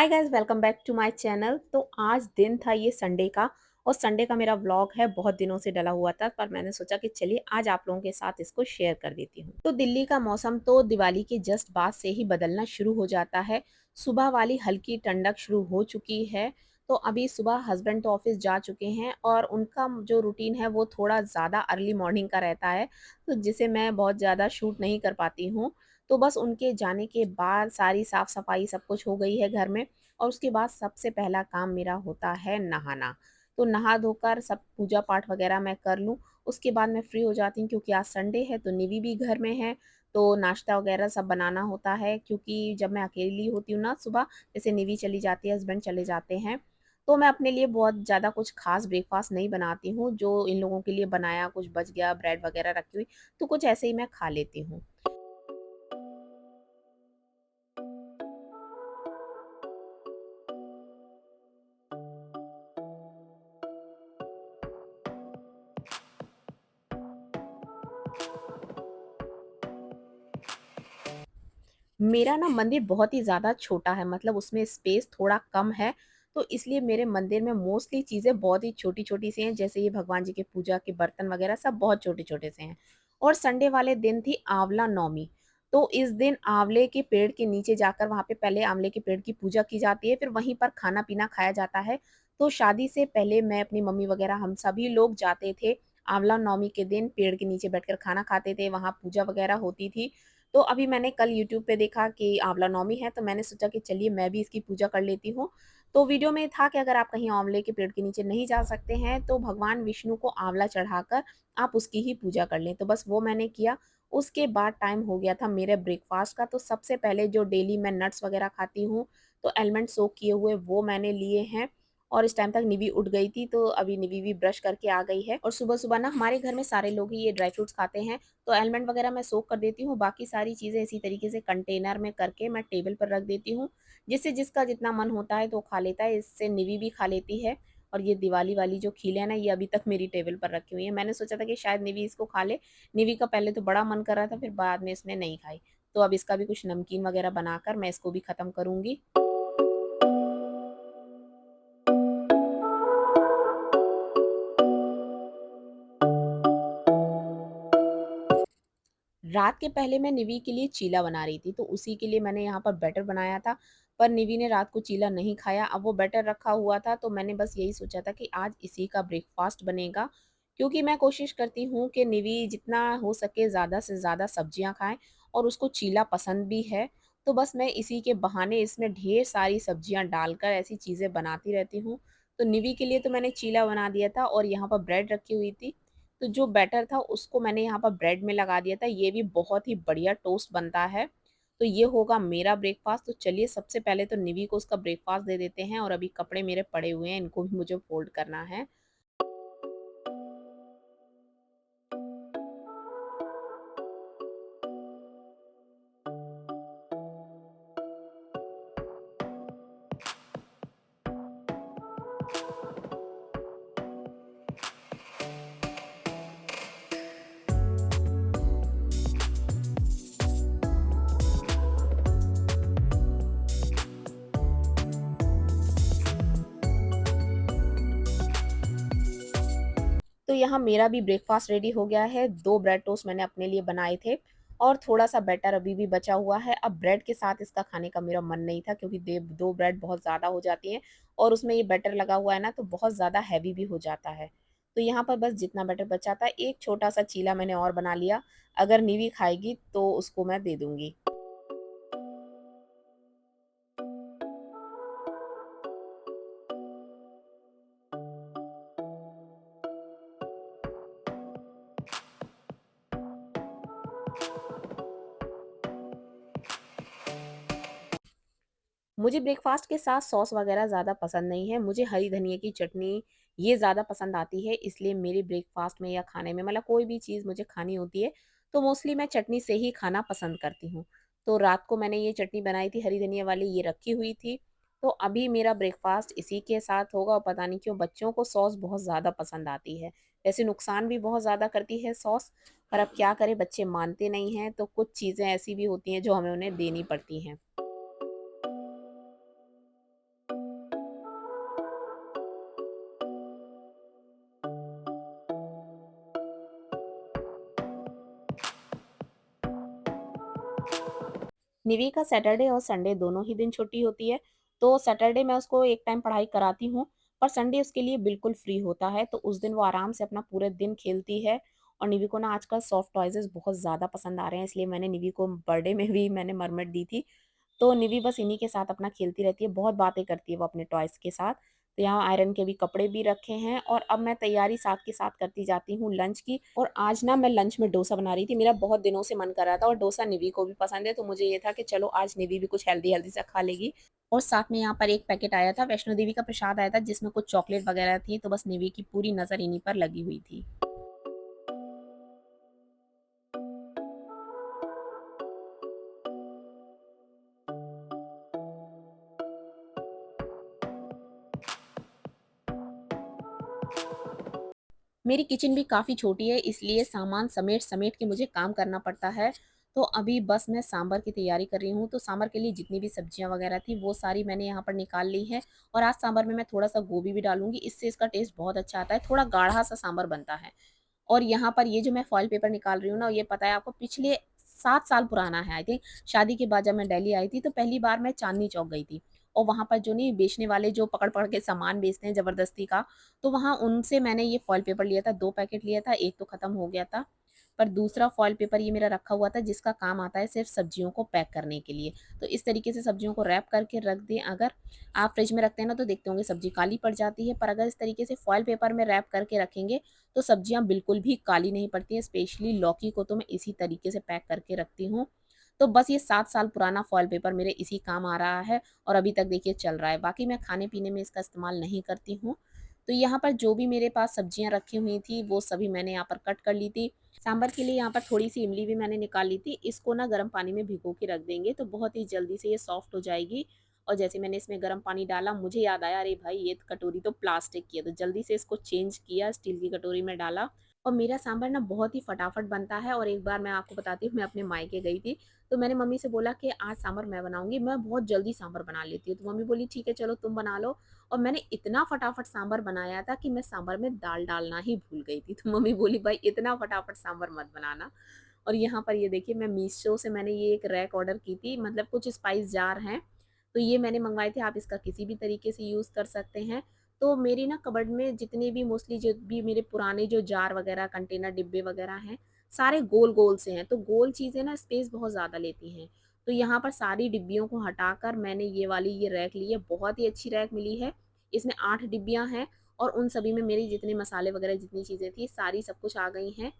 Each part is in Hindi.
Hi guys, welcome back to my channel. तो आज दिन था ये संडे का और संडे का मेरा व्लॉग है, बहुत दिनों से डला हुआ था पर मैंने सोचा कि चलिए आज आप लोगों के साथ इसको शेयर कर देती हूँ। तो दिल्ली का मौसम तो दिवाली के जस्ट बाद से ही बदलना शुरू हो जाता है। सुबह वाली हल्की ठंडक शुरू हो चुकी है। तो अभी सुबह हस्बैंड तो ऑफिस जा चुके हैं और उनका जो रूटीन है वो थोड़ा ज़्यादा अर्ली मॉर्निंग का रहता है, तो जिसे मैं बहुत ज़्यादा शूट नहीं कर पाती हूँ। तो बस उनके जाने के बाद सारी साफ सफाई सब कुछ हो गई है घर में और उसके बाद सबसे पहला काम मेरा होता है नहाना। तो नहा धोकर सब पूजा पाठ वगैरह मैं कर लूँ, उसके बाद मैं फ्री हो जाती हूँ क्योंकि आज संडे है तो निवी भी घर में है। तो नाश्ता वगैरह सब बनाना होता है क्योंकि जब मैं अकेली होती हूँ ना सुबह, जैसे निवी चली जाती है, हस्बैंड चले जाते हैं, तो मैं अपने लिए बहुत ज़्यादा कुछ ख़ास ब्रेकफ़ास्ट नहीं बनाती हूँ। जो इन लोगों के लिए बनाया कुछ बच गया, ब्रेड वगैरह रखी हुई, तो कुछ ऐसे ही मैं खा लेती हूँ। मेरा ना मंदिर बहुत ही ज़्यादा छोटा है, मतलब उसमें स्पेस थोड़ा कम है, तो इसलिए मेरे मंदिर में मोस्टली चीज़ें बहुत ही छोटी-छोटी सी हैं, जैसे ये भगवान जी के पूजा के बर्तन वगैरह सब बहुत छोटे-छोटे से हैं। और संडे वाले दिन थी आंवला नवमी, तो इस दिन आंवले के पेड़ के नीचे जाकर वहाँ पे पहले आंवले के पेड़ की पूजा की जाती है, फिर वहीं पर खाना-पीना खाया जाता है। तो शादी से पहले मैं, अपनी मम्मी वगैरह हम सभी लोग जाते थे, आंवला नवमी के दिन पेड़ के नीचे बैठकर खाना खाते थे, वहाँ पूजा वगैरह होती थी। तो अभी मैंने कल यूट्यूब पे देखा कि आंवला नवमी है, तो मैंने सोचा कि चलिए मैं भी इसकी पूजा कर लेती हूँ। तो वीडियो में था कि अगर आप कहीं आंवले के पेड़ के नीचे नहीं जा सकते हैं, तो भगवान विष्णु को आंवला चढ़ाकर आप उसकी ही पूजा कर लें। तो बस वो मैंने किया। उसके बाद टाइम हो गया था मेरे ब्रेकफ़ास्ट का, तो सबसे पहले जो डेली मैं नट्स वगैरह खाती हूँ, तो आलमंड सोक किए हुए वो मैंने लिए हैं। और इस टाइम तक निवी उठ गई थी, तो अभी निवी भी ब्रश करके आ गई है और सुबह-सुबह ना हमारे घर में सारे लोग ही ये ड्राई फ्रूट्स खाते हैं, तो आलमंड वगैरह मैं सोक कर देती हूँ, बाकी सारी चीज़ें इसी तरीके से कंटेनर में करके मैं टेबल पर रख देती हूँ, जिससे जिसका जितना मन होता है तो वो खा लेता है, इससे निवी भी खा लेती है। और ये दिवाली वाली जो खील है ना, ये अभी तक मेरी टेबल पर रखी हुई है। मैंने सोचा था कि शायद निवी इसको खा ले, निवी का पहले तो बड़ा मन कर रहा था, फिर बाद में इसने नहीं खाई। तो अब इसका भी कुछ नमकीन वगैरह बनाकर मैं इसको भी खत्म करूँगी। रात के पहले मैं निवी के लिए चीला बना रही थी, तो उसी के लिए मैंने यहाँ पर बैटर बनाया था, पर निवी ने रात को चीला नहीं खाया। अब वो बैटर रखा हुआ था, तो मैंने बस यही सोचा था कि आज इसी का ब्रेकफ़ास्ट बनेगा, क्योंकि मैं कोशिश करती हूँ कि निवी जितना हो सके ज़्यादा से ज़्यादा सब्जियाँ खाएँ और उसको चीला पसंद भी है। तो बस मैं इसी के बहाने इसमें ढेर सारी सब्जियाँ डालकर ऐसी चीज़ें बनाती रहती हूँ। तो निवी के लिए तो मैंने चीला बना दिया था और यहाँ पर ब्रेड रखी हुई थी। तो जो बैटर था उसको मैंने यहाँ पर ब्रेड में लगा दिया था, ये भी बहुत ही बढ़िया टोस्ट बनता है। तो ये होगा मेरा ब्रेकफ़ास्ट। तो चलिए सबसे पहले तो निवी को उसका ब्रेकफ़ास्ट दे देते हैं और अभी कपड़े मेरे पड़े हुए हैं, इनको भी मुझे फ़ोल्ड करना है। तो यहाँ मेरा भी ब्रेकफ़ास्ट रेडी हो गया है, 2 ब्रेड टोस्ट मैंने अपने लिए बनाए थे और थोड़ा-सा बैटर अभी भी बचा हुआ है। अब ब्रेड के साथ इसका खाने का मेरा मन नहीं था क्योंकि 2 ब्रेड बहुत ज़्यादा हो जाती हैं और उसमें ये बैटर लगा हुआ है ना, तो बहुत ज़्यादा हेवी भी हो जाता है। तो यहाँ पर बस जितना बैटर बचा था, एक छोटा-सा चीला मैंने और बना लिया, अगर निवी खाएगी तो उसको मैं दे दूँगी। मुझे ब्रेकफ़ास्ट के साथ सॉस वग़ैरह ज़्यादा पसंद नहीं है, मुझे हरी धनिया की चटनी ये ज़्यादा पसंद आती है, इसलिए मेरे ब्रेकफ़ास्ट में या खाने में, मतलब कोई भी चीज़ मुझे खानी होती है, तो मोस्टली मैं चटनी से ही खाना पसंद करती हूँ। तो रात को मैंने ये चटनी बनाई थी हरी धनिया वाली, ये रखी हुई थी, तो अभी मेरा ब्रेकफ़ास्ट इसी के साथ होगा और पता नहीं क्यों बच्चों को सॉस बहुत ज़्यादा पसंद आती है। वैसे नुकसान भी बहुत ज़्यादा करती है सॉस, पर अब क्या करें, बच्चे मानते नहीं हैं, तो कुछ चीज़ें ऐसी भी होती हैं जो हमें उन्हें देनी पड़ती हैं। निवी का सैटरडे और संडे दोनों ही दिन छुट्टी होती है, तो सैटरडे मैं उसको एक टाइम पढ़ाई कराती हूँ, पर संडे उसके लिए बिल्कुल फ्री होता है, तो उस दिन वो आराम से अपना पूरे दिन खेलती है। और निवी को ना आजकल सॉफ्ट टॉयज़ेज़ बहुत ज़्यादा पसंद आ रहे हैं, इसलिए मैंने निवी को बर्थडे में भी मैंने मरमट दी थी। तो निवी बस इन्हीं के साथ अपना खेलती रहती है, बहुत बातें करती है वो अपने टॉयज़ के साथ। तो यहाँ आयरन के भी कपड़े भी रखे हैं और अब मैं तैयारी साथ के साथ करती जाती हूँ लंच की। और आज ना मैं लंच में डोसा बना रही थी, मेरा बहुत दिनों से मन कर रहा था और डोसा निवी को भी पसंद है, तो मुझे ये था कि चलो आज निवी भी कुछ हेल्दी-हेल्दी सा खा लेगी। और साथ में यहाँ पर एक पैकेट आया था, वैष्णो देवी का प्रसाद आया था जिसमें कुछ चॉकलेट वगैरह थी, तो बस निवी की पूरी नज़र इन्हीं पर लगी हुई थी। मेरी किचन भी काफ़ी छोटी है, इसलिए सामान समेट-समेट के मुझे काम करना पड़ता है। तो अभी बस मैं सांभर की तैयारी कर रही हूँ, तो सांभर के लिए जितनी भी सब्जियाँ वगैरह थी, वो सारी मैंने यहाँ पर निकाल ली हैं। और आज सांभर में मैं थोड़ा-सा गोभी भी डालूँगी, इससे इसका टेस्ट बहुत अच्छा आता है, थोड़ा गाढ़ा-सा सांभर बनता है। और यहाँ पर ये जो मैं फॉइल पेपर निकाल रही हूँ ना, ये पता है आपको पिछले 7 साल पुराना है आई थिंक। शादी के बाद जब मैं दिल्ली आई थी, तो पहली बार मैं चांदनी चौक गई थी। और वहाँ पर जो नहीं बेचने वाले जो पकड़-पकड़ के सामान बेचते हैं ज़बरदस्ती का, तो वहाँ उनसे मैंने ये फॉइल पेपर लिया था, 2 पैकेट लिया था, 1 तो खत्म हो गया था। पर दूसरा फॉइल पेपर ये मेरा रखा हुआ था जिसका काम आता है सिर्फ़ सब्जियों को पैक करने के लिए। तो इस तरीके से सब्जियों को रैप करके रख दें अगर आप फ्रिज में रखते हैं ना, तो देखते होंगे सब्ज़ी काली पड़ जाती है, पर अगर इस तरीके से फॉइल पेपर में रैप करके रखेंगे, तो सब्जियाँ बिल्कुल भी काली नहीं पड़ती हैं। स्पेशली लौकी को तो मैं इसी तरीके से पैक करके रखती हूँ। तो बस ये 7 साल पुराना फॉइल पेपर मेरे इसी काम आ रहा है और अभी तक देखिए चल रहा है। बाकी मैं खाने-पीने में इसका इस्तेमाल नहीं करती हूँ। तो यहाँ पर जो भी मेरे पास सब्जियाँ रखी हुई थी, वो सभी मैंने यहाँ पर कट कर ली थी। सांभर के लिए यहाँ पर थोड़ी-सी इमली भी मैंने निकाल ली थी। इसको ना गर्म पानी में भिगो के रख देंगे, तो बहुत ही जल्दी से ये सॉफ्ट हो जाएगी। और जैसे मैंने इसमें गर्म पानी डाला, मुझे याद आया, अरे भाई ये कटोरी तो प्लास्टिक की है, तो जल्दी से इसको चेंज किया, स्टील की कटोरी में डाला। और मेरा सांभर ना बहुत ही फटाफट बनता है। और एक बार मैं आपको बताती हूँ, मैं अपने मायके गई थी, तो मैंने मम्मी से बोला कि आज सांभर मैं बनाऊँगी, मैं बहुत जल्दी सांभर बना लेती हूँ। तो मम्मी बोली ठीक है चलो तुम बना लो। और मैंने इतना फटाफट सांभर बनाया था कि मैं सांभर में दाल डालना ही भूल गई थी। तो मम्मी बोली भाई इतना फटाफट सांभर मत बनाना। और यहाँ पर ये देखिए, मैं मीशो से मैंने ये एक रैक ऑर्डर की थी, मतलब कुछ स्पाइस जार हैं, तो ये मैंने मँगवाए थे। आप इसका किसी भी तरीके से यूज़ कर सकते हैं। तो मेरी ना कबर्ड में जितने भी मोस्टली जो भी मेरे पुराने जो जार वग़ैरह, कंटेनर, डिब्बे वग़ैरह हैं, सारे गोल-गोल से हैं। तो गोल चीज़ें ना स्पेस बहुत ज़्यादा लेती हैं। तो यहाँ पर सारी डिब्बियों को हटाकर मैंने ये वाली ये रैक ली है, बहुत ही अच्छी रैक मिली है। इसमें 8 डिब्बियाँ हैं और उन सभी में मेरी जितने मसाले वग़ैरह जितनी चीज़ें थी, सारी सब कुछ आ गई हैं।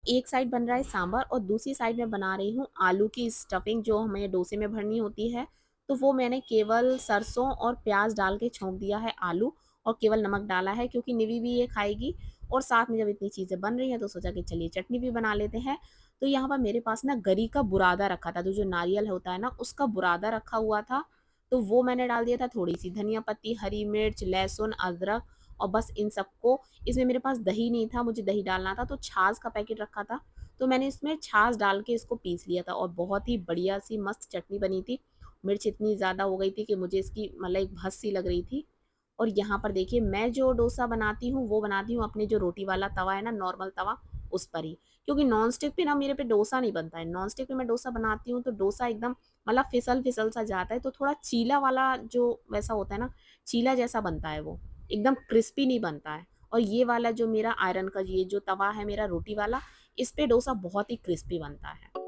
एक साइड बन रहा है सांभर और दूसरी साइड मैं बना रही हूँ आलू की स्टफिंग जो हमें डोसे में भरनी होती है। तो वो मैंने केवल सरसों और प्याज़ डाल के छौंक दिया है आलू, और केवल नमक डाला है क्योंकि निवी भी ये खाएगी। और साथ में जब इतनी चीज़ें बन रही हैं, तो सोचा कि चलिए चटनी भी बना लेते हैं। तो यहाँ पर मेरे पास ना गरी का बुरादा रखा था, तो जो नारियल होता है ना उसका बुरादा रखा हुआ था, तो वो मैंने डाल दिया था। थोड़ी-सी धनिया पत्ती, हरी मिर्च, लहसुन, अदरक, और बस इन सबको, इसमें मेरे पास दही नहीं था, मुझे दही डालना था, तो छाछ का पैकेट रखा था, तो मैंने इसमें छाछ डाल के इसको पीस लिया था और बहुत ही बढ़िया-सी मस्त चटनी बनी थी। मिर्च इतनी ज़्यादा हो गई थी कि मुझे इसकी मतलब एक भस-सी लग रही थी। और यहाँ पर देखिए, मैं जो डोसा बनाती हूँ, वो बनाती हूँ अपने जो रोटी वाला तवा है ना, नॉर्मल तवा, उस पर ही। क्योंकि नॉन स्टिक पे ना मेरे पे डोसा नहीं बनता है। नॉन स्टिक पे मैं डोसा बनाती हूँ, तो डोसा एकदम मतलब फिसल-फिसल सा जाता है, तो थोड़ा चीला वाला जो वैसा होता है ना, चीला जैसा बनता है वो। एकदम क्रिस्पी नहीं बनता है। और ये वाला जो मेरा आयरन का ये जो तवा है मेरा रोटी वाला, इस पे डोसा बहुत ही क्रिस्पी बनता है।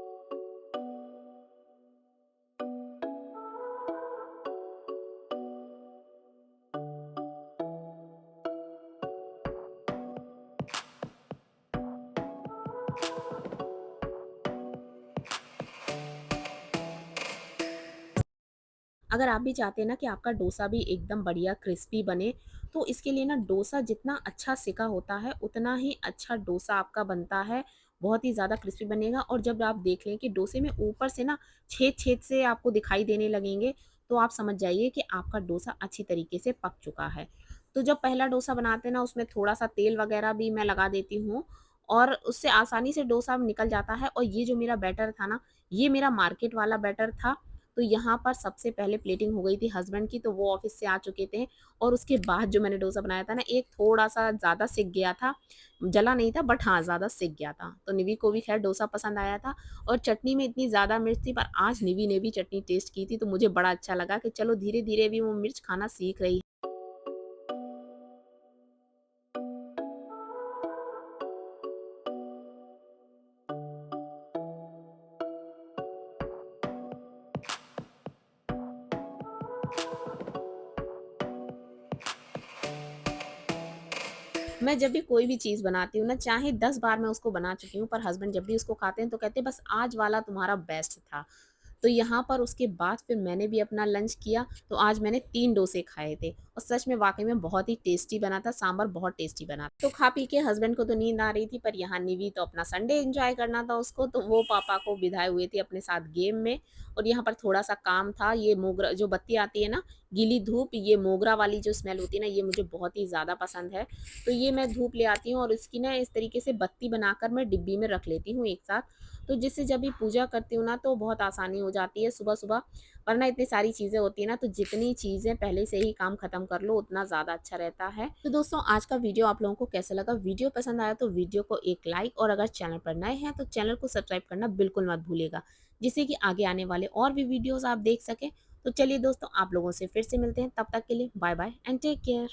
अगर आप भी चाहते हैं ना कि आपका डोसा भी एकदम बढ़िया क्रिस्पी बने, तो इसके लिए ना डोसा जितना अच्छा सिका होता है, उतना ही अच्छा डोसा आपका बनता है। बहुत ही ज़्यादा क्रिस्पी बनेगा और जब आप देख लें कि डोसे में ऊपर से ना छेद-छेद से आपको दिखाई देने लगेंगे, तो आप समझ जाइए कि आपका डोसा अच्छी तरीके से पक चुका है। तो जब पहला डोसा बनाते हैं ना, उसमें थोड़ा-सा तेल वगैरह भी मैं लगा देती हूँ और उससे आसानी से डोसा निकल जाता है। और ये जो मेरा बैटर था ना, ये मेरा मार्केट वाला बैटर था। तो यहाँ पर सबसे पहले प्लेटिंग हो गई थी हस्बैंड की, तो वो ऑफ़िस से आ चुके थे और उसके बाद जो मैंने डोसा बनाया था ना, एक थोड़ा-सा ज़्यादा सिक गया था। जला नहीं था बट हाँ, ज़्यादा सिक गया था। तो निवि को भी ख़ैर डोसा पसंद आया था और चटनी में इतनी ज़्यादा मिर्च थी, पर आज निवि ने भी चटनी टेस्ट की थी, तो मुझे बड़ा अच्छा लगा कि चलो धीरे-धीरे भी वो मिर्च खाना सीख रही है। मैं जब भी कोई भी चीज़ बनाती हूँ ना, चाहे 10 बार मैं उसको बना चुकी हूँ, पर हस्बैंड जब भी उसको खाते हैं तो कहते हैं बस आज वाला तुम्हारा बेस्ट था। तो यहाँ पर उसके बाद फिर मैंने भी अपना लंच किया, तो आज मैंने 3 डोसे खाए थे और सच में वाक़ई में बहुत ही टेस्टी बना था, सांभर बहुत टेस्टी बना था। तो खा पी के हस्बैंड को तो नींद आ रही थी, पर यहाँ निवि तो अपना संडे एन्जॉय करना था उसको, तो वो पापा को बिधाए हुए थे अपने साथ गेम में। और यहाँ पर थोड़ा-सा काम था, ये मोगरा जो बत्ती आती है ना, गीली धूप, ये मोगरा वाली जो स्मेल होती है ना, ये मुझे बहुत ही ज़्यादा पसंद है। तो ये मैं धूप ले आती हूँ और इसकी ना इस तरीके से बत्ती बनाकर मैं डिब्बी में रख लेती हूँ एक साथ। तो जिससे जब भी पूजा करती हूँ ना, तो बहुत आसानी हो जाती है सुबह-सुबह, वरना इतनी सारी चीज़ें होती हैं ना, तो जितनी चीज़ें पहले से ही काम खत्म कर लो उतना ज़्यादा अच्छा रहता है। तो दोस्तों, आज का वीडियो आप लोगों को कैसा लगा? वीडियो पसंद आया तो वीडियो को एक लाइक, और अगर चैनल पर नए हैं तो चैनल को सब्सक्राइब करना बिल्कुल मत भूलिएगा, जिससे कि आगे आने वाले और भी वीडियोज़ आप देख सकें। तो चलिए दोस्तों, आप लोगों से फिर से मिलते हैं, तब तक के लिए bye bye and take care.